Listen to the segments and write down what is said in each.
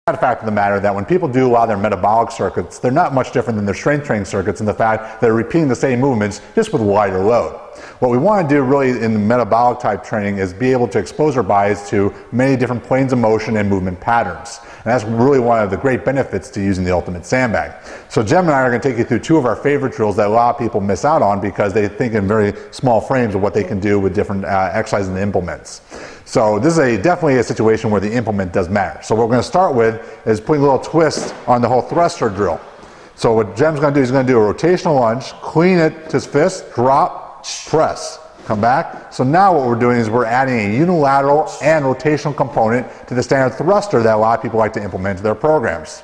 The fact of the matter that when people do a lot of their metabolic circuits, they're not much different than their strength training circuits in the fact that they're repeating the same movements just with lighter load. What we want to do really in the metabolic type training is be able to expose our bodies to many different planes of motion and movement patterns. And that's really one of the great benefits to using the Ultimate Sandbag. So Jem and I are going to take you through two of our favorite drills that a lot of people miss out on because they think in very small frames of what they can do with different exercises and implements. So this is definitely a situation where the implement does matter. So what we're going to start with is putting a little twist on the whole thruster drill. So what Jem's going to do is going to do a rotational lunge, clean it to his fist, drop, press, come back. So now what we're doing is we're adding a unilateral and rotational component to the standard thruster that a lot of people like to implement into their programs.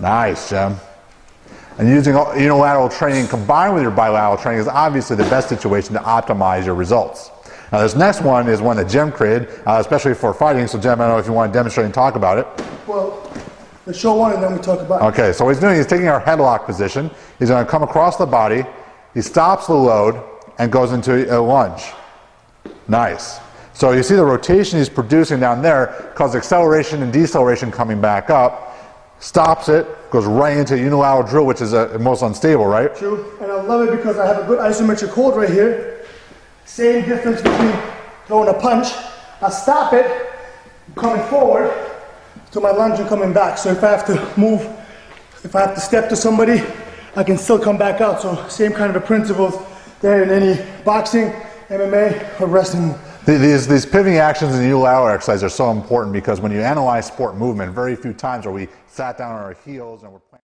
Nice, Jem. And using unilateral training combined with your bilateral training is obviously the best situation to optimize your results. Now this next one is one that Jem created, especially for fighting. So Jem, I don't know if you want to demonstrate and talk about it. Well, let's show one and then we talk about it. Okay, so what he's doing is taking our headlock position. He's going to come across the body. He stops the load and goes into a lunge. Nice. So you see the rotation he's producing down there causes acceleration and deceleration coming back up. Stops it, goes right into a unilateral drill, which is most unstable, right? True, and I love it because I have a good isometric hold right here. Same difference between throwing a punch. I stop it, coming forward to my lunge and coming back. So if I have to move, if I have to step to somebody, I can still come back out. So same kind of a principles there in any boxing, MMA, or wrestling. These pivoting actions in unilateral exercise are so important because when you analyze sport movement, very few times are we sat down on our heels and we're playing